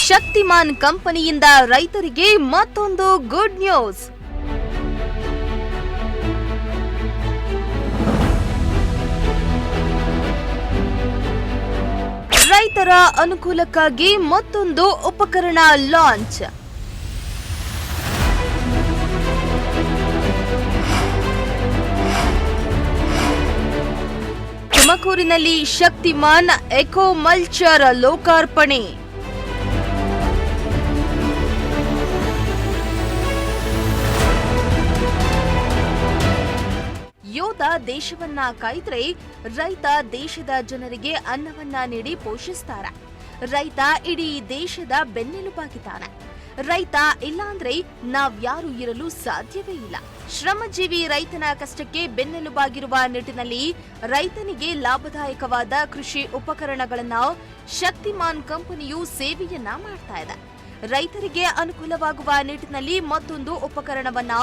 ಶಕ್ತಿಮಾನ್ ಕಂಪನಿಯಿಂದ ರೈತರಿಗೆ ಮತ್ತೊಂದು ಗುಡ್ ನ್ಯೂಸ್. ರೈತರ ಅನುಕೂಲಕ್ಕಾಗಿ ಮತ್ತೊಂದು ಉಪಕರಣ ಲಾಂಚ್. ತುಮಕೂರಿನಲ್ಲಿ ಶಕ್ತಿಮಾನ್ ಎಕೋ ಮಲ್ಚರ್ ಲೋಕಾರ್ಪಣೆ. ಯೋಧ ದೇಶವನ್ನ ಕಾಯ್ದ್ರೆ ರೈತ ದೇಶದ ಜನರಿಗೆ ಅನ್ನವನ್ನ ನೀಡಿ ಪೋಷಿಸ್ತಾರ. ರೈತ ಇಡೀ ದೇಶದ ಬೆನ್ನೆಲುಬಾಗಿದ್ದಾನೆ. ರೈತ ಇಲ್ಲಾಂದ್ರೆ ನಾವ್ಯಾರು ಇರಲು ಸಾಧ್ಯವೇ ಇಲ್ಲ. ಶ್ರಮಜೀವಿ ರೈತನ ಕಷ್ಟಕ್ಕೆ ಬೆನ್ನೆಲುಬಾಗಿರುವ ನಿಟ್ಟಿನಲ್ಲಿ ರೈತನಿಗೆ ಲಾಭದಾಯಕವಾದ ಕೃಷಿ ಉಪಕರಣಗಳನ್ನ ಶಕ್ತಿಮಾನ್ ಕಂಪನಿಯು ಸೇವೆಯನ್ನ ಮಾಡ್ತಾ ಇದೆ. ರೈತರಿಗೆ ಅನುಕೂಲವಾಗುವ ನಿಟ್ಟಿನಲ್ಲಿ ಮತ್ತೊಂದು ಉಪಕರಣವನ್ನ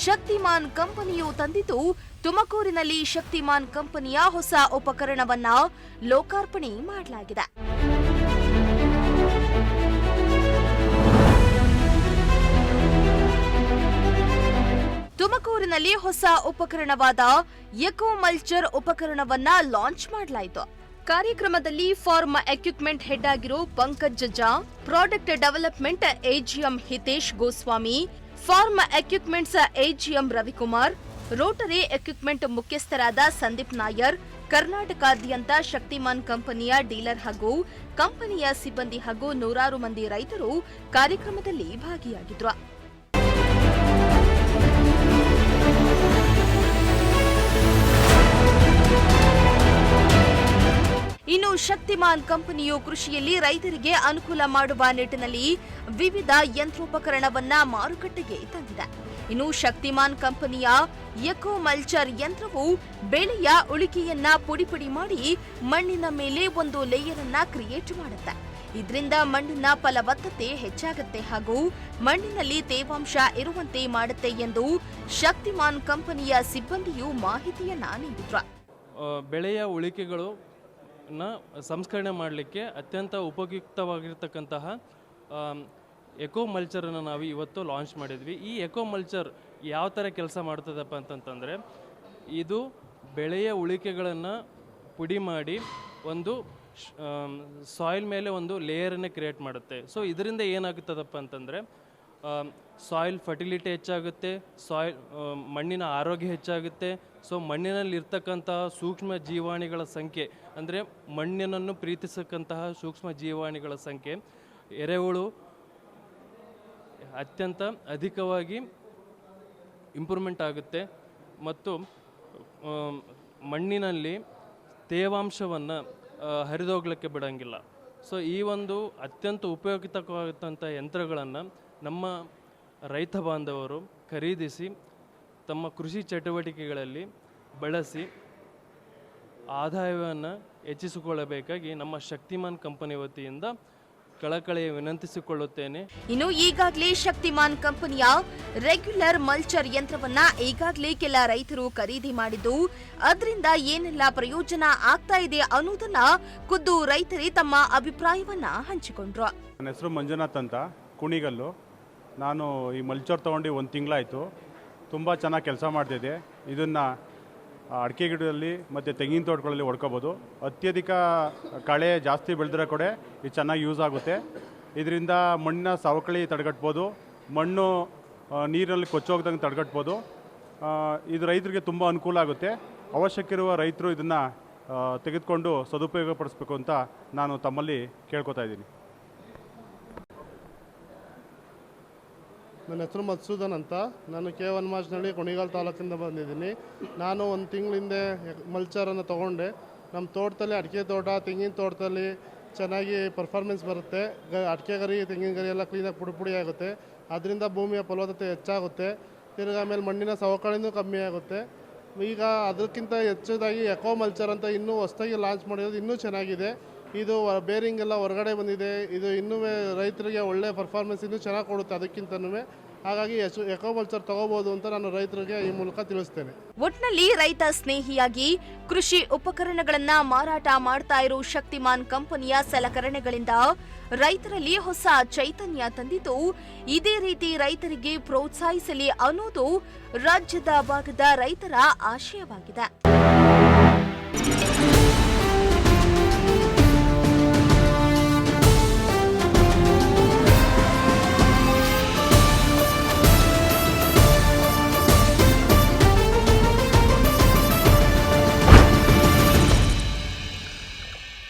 ಶಕ್ತಿಮಾನ್ ಕಂಪನಿಯು ತಂದಿದ್ದು, ತುಮಕೂರಿನಲ್ಲಿ ಶಕ್ತಿಮಾನ್ ಕಂಪನಿಯ ಹೊಸ ಉಪಕರಣವನ್ನ ಲೋಕಾರ್ಪಣೆ ಮಾಡಲಾಗಿದೆ. ತುಮಕೂರಿನಲ್ಲಿ ಹೊಸ ಉಪಕರಣವಾದ ಎಕೋ ಮಲ್ಚರ್ ಉಪಕರಣವನ್ನ ಲಾಂಚ್ ಮಾಡಲಾಯಿತು. ಕಾರ್ಯಕ್ರಮದಲ್ಲಿ ಫಾರ್ಮ್ ಎಕ್ವಿಪ್ಮೆಂಟ್ ಹೆಡ್ ಆಗಿರೋ Pankaj Jha, product development AGM Hitesh Goswami, farm equipments AGM Ravikumar, rotary equipment ಮುಖ್ಯಸ್ಥರಾದ ಸಂದೀಪ್ ನಾಯರ್, ಕರ್ನಾಟಕಾದ್ಯಂತ ಶಕ್ತಿಮಾನ್ ಕಂಪನಿಯ ಡೀಲರ್ ಹಾಗೂ ಕಂಪನಿಯ ಸಿಬ್ಬಂದಿ ಹಾಗೂ ನೂರಾರು ಮಂದಿ ರೈತರು ಕಾರ್ಯಕ್ರಮದಲ್ಲಿ ಭಾಗಿಯಾಗಿದ್ರು. ಇನ್ನು ಶಕ್ತಿಮಾನ್ ಕಂಪನಿಯು ಕೃಷಿಯಲ್ಲಿ ರೈತರಿಗೆ ಅನುಕೂಲ ಮಾಡುವ ನಿಟ್ಟಿನಲ್ಲಿ ವಿವಿಧ ಯಂತ್ರೋಪಕರಣವನ್ನ ಮಾರುಕಟ್ಟೆಗೆ ತಂದಿದೆ. ಇನ್ನು ಶಕ್ತಿಮಾನ್ ಕಂಪನಿಯ ಎಕೋ ಮಲ್ಚರ್ ಯಂತ್ರವು ಬೆಳೆಯ ಉಳಿಕೆಯನ್ನ ಪುಡಿ ಮಾಡಿ ಮಣ್ಣಿನ ಮೇಲೆ ಒಂದು ಲೇಯರ್ ಅನ್ನ ಕ್ರಿಯೇಟ್ ಮಾಡುತ್ತೆ. ಇದರಿಂದ ಮಣ್ಣಿನ ಫಲವತ್ತತೆ ಹೆಚ್ಚಾಗುತ್ತೆ ಹಾಗೂ ಮಣ್ಣಿನಲ್ಲಿ ತೇವಾಂಶ ಇರುವಂತೆ ಮಾಡುತ್ತೆ ಎಂದು ಶಕ್ತಿಮಾನ್ ಕಂಪನಿಯ ಸಿಬ್ಬಂದಿಯು ಮಾಹಿತಿಯನ್ನ ನೀಡಿದ್ರು. ಬೆಳೆಯ ಉಳಿಕೆಗಳು ಸಂಸ್ಕರಣೆ ಮಾಡಲಿಕ್ಕೆ ಅತ್ಯಂತ ಉಪಯುಕ್ತವಾಗಿರ್ತಕ್ಕಂತಹ ಎಕೋ ಮಲ್ಚರನ್ನು ನಾವು ಇವತ್ತು ಲಾಂಚ್ ಮಾಡಿದ್ವಿ. ಈ ಎಕೋ ಮಲ್ಚರ್ ಯಾವ ಥರ ಕೆಲಸ ಮಾಡ್ತದಪ್ಪ ಅಂತಂತಂದರೆ, ಇದು ಬೆಳೆಯ ಉಳಿಕೆಗಳನ್ನು ಪುಡಿ ಮಾಡಿ ಒಂದು ಸಾಯಿಲ್ ಮೇಲೆ ಒಂದು ಲೇಯರನ್ನೇ ಕ್ರಿಯೇಟ್ ಮಾಡುತ್ತೆ. ಸೊ ಇದರಿಂದ ಏನಾಗುತ್ತದಪ್ಪ ಅಂತಂದರೆ ಸಾಯಿಲ್ ಫರ್ಟಿಲಿಟಿ ಹೆಚ್ಚಾಗುತ್ತೆ, ಮಣ್ಣಿನ ಆರೋಗ್ಯ ಹೆಚ್ಚಾಗುತ್ತೆ. ಸೊ ಮಣ್ಣಿನಲ್ಲಿರ್ತಕ್ಕಂತಹ ಸೂಕ್ಷ್ಮ ಜೀವಾಣುಗಳ ಸಂಖ್ಯೆ, ಅಂದರೆ ಮಣ್ಣಿನನ್ನು ಪ್ರೀತಿಸಕ್ಕಂತಹ ಸೂಕ್ಷ್ಮ ಜೀವಾಣುಗಳ ಸಂಖ್ಯೆ, ಎರೆಹುಳು ಅತ್ಯಂತ ಅಧಿಕವಾಗಿ ಇಂಪ್ರೂವ್ಮೆಂಟ್ ಆಗುತ್ತೆ ಮತ್ತು ಮಣ್ಣಿನಲ್ಲಿ ತೇವಾಂಶವನ್ನು ಹರಿದೋಗ್ಲಿಕ್ಕೆ ಬಿಡೋಂಗಿಲ್ಲ. ಸೊ ಈ ಒಂದು ಅತ್ಯಂತ ಉಪಯುಕ್ತವಾದಂಥ ಯಂತ್ರಗಳನ್ನು ನಮ್ಮ ರೈತ ಬಾಂಧವರು ಖರೀದಿಸಿ ತಮ್ಮ ಕೃಷಿ ಚಟುವಟಿಕೆಗಳಲ್ಲಿ ಬಳಸಿ ಆದಾಯವನ್ನು ಹೆಚ್ಚಿಸಿಕೊಳ್ಳಬೇಕಾಗಿ ನಮ್ಮ ಶಕ್ತಿಮಾನ್ ಕಂಪನಿ ವತಿಯಿಂದ ಕಳಕಳಿಯ ವಿನಂತಿಸಿಕೊಳ್ಳುತ್ತೇನೆ. ಇನ್ನು ಈಗಾಗಲೇ ಶಕ್ತಿಮಾನ್ ಕಂಪನಿಯ ರೆಗ್ಯುಲರ್ ಮಲ್ಚರ್ ಯಂತ್ರವನ್ನ ಈಗಾಗಲೇ ಕೆಲ ರೈತರು ಖರೀದಿ ಮಾಡಿದ್ದು, ಅದರಿಂದ ಏನೆಲ್ಲ ಪ್ರಯೋಜನ ಆಗ್ತಾ ಇದೆ ಅನ್ನೋದನ್ನ ಖುದ್ದು ರೈತರೇ ತಮ್ಮ ಅಭಿಪ್ರಾಯವನ್ನ ಹಂಚಿಕೊಂಡ್ರು. ನನ್ನ ಹೆಸರು ಮಂಜುನಾಥ್ ಅಂತ, ಕುಣಿಗಲ್ಲು. ನಾನು ಈ ಮಲ್ಚರ್ ತೊಗೊಂಡು 1 ತಿಂಗಳಾಯಿತು. ತುಂಬ ಚೆನ್ನಾಗಿ ಕೆಲಸ ಮಾಡ್ತಿದೆ. ಇದನ್ನು ಅಡಿಕೆ ಗಿಡದಲ್ಲಿ ಮತ್ತು ತೆಂಗಿನ ತೋಟಗಳಲ್ಲಿ ಹೊಡ್ಕೋಬೋದು. ಅತ್ಯಧಿಕ ಕಳೆ ಜಾಸ್ತಿ ಬೆಳೆದ್ರೆ ಕೂಡ ಇದು ಚೆನ್ನಾಗಿ ಯೂಸ್ ಆಗುತ್ತೆ. ಇದರಿಂದ ಮಣ್ಣಿನ ಸವಕಳಿ ತಡೆಗಟ್ಬೋದು, ಮಣ್ಣು ನೀರಲ್ಲಿ ಕೊಚ್ಚೋಗ್ದಂಗೆ ತಡೆಗಟ್ಬೋದು. ಇದು ರೈತರಿಗೆ ತುಂಬ ಅನುಕೂಲ ಆಗುತ್ತೆ. ಅವಶ್ಯಕ ಇರುವ ರೈತರು ಇದನ್ನು ತೆಗೆದುಕೊಂಡು ಸದುಪಯೋಗ ಪಡಿಸ್ಬೇಕು ಅಂತ ನಾನು ತಮ್ಮಲ್ಲಿ ಕೇಳ್ಕೊತಾ ಇದ್ದೀನಿ. ನನ್ನ ಹೆಸರು ಮಧುಸೂದನ್ ಅಂತ. ನಾನು ಕೆ1 ಮಾರ್ಚ್ನಲ್ಲಿ ಕುಣಿಗಲ್ ತಾಲೂಕಿಂದ ಬಂದಿದ್ದೀನಿ. ನಾನು 1 ತಿಂಗಳ ಹಿಂದೆ ಮಲ್ಚರನ್ನು ತೊಗೊಂಡೆ. ನಮ್ಮ ತೋಟದಲ್ಲಿ ಅಡಿಕೆ ತೋಟ, ತೆಂಗಿನ ತೋಟದಲ್ಲಿ ಚೆನ್ನಾಗಿ ಪರ್ಫಾರ್ಮೆನ್ಸ್ ಬರುತ್ತೆ. ಅಡಿಕೆ ಗರಿ, ತೆಂಗಿನ ಗರಿ ಎಲ್ಲ ಕ್ಲೀನಾಗಿ ಪುಡಿ ಆಗುತ್ತೆ. ಅದರಿಂದ ಭೂಮಿಯ ಫಲವತ್ತತೆ ಹೆಚ್ಚಾಗುತ್ತೆ. ತಿರ್ಗಿ ಆಮೇಲೆ ಮಣ್ಣಿನ ಸವಕಳಿನೂ ಕಮ್ಮಿ ಆಗುತ್ತೆ. ಈಗ ಅದಕ್ಕಿಂತ ಹೆಚ್ಚದಾಗಿ ಎಕೋ ಮಲ್ಚರ್ ಅಂತ ಇನ್ನೂ ಹೊಸದಾಗಿ ಲಾಂಚ್ ಮಾಡಿರೋದು ಇನ್ನೂ ಚೆನ್ನಾಗಿದೆ. ಇದು ಬೇರಿಂಗ್ ಎಲ್ಲ ಹೊರಗಡೆ ಬಂದಿದೆ. ಇದು ಇನ್ನೂ ರೈತರಿಗೆ ಒಳ್ಳೆ ಪರ್ಫಾರ್ಮೆನ್ಸ್ ಇನ್ನೂ ಚೆನ್ನಾಗಿ ಕೊಡುತ್ತೆ ಅದಕ್ಕಿಂತನೂ. ಹಾಗಾಗಿ ಎಕೋಮಲ್ಚರ್ ತಗೋಬಹುದು ಅಂತ ನಾನು ರೈತರಿಗೆ ಈ ಮೂಲಕ ತಿಳಿಸ್ತೇನೆ. ಒಟ್ನಲ್ಲಿ ರೈತ ಸ್ನೇಹಿಯಾಗಿ ಕೃಷಿ ಉಪಕರಣಗಳನ್ನ ಮಾರಾಟ ಮಾಡ್ತಾ ಇರೋ ಶಕ್ತಿಮಾನ್ ಕಂಪನಿಯ ಸಲಕರಣೆಗಳಿಂದ ರೈತರಲ್ಲಿ ಹೊಸ ಚೈತನ್ಯ ತಂದಿದ್ದು, ಇದೇ ರೀತಿ ರೈತರಿಗೆ ಪ್ರೋತ್ಸಾಹಿಸಲಿ ಅನ್ನೋದು ರಾಜ್ಯದ ಭಾಗದ ರೈತರ ಆಶಯವಾಗಿದೆ.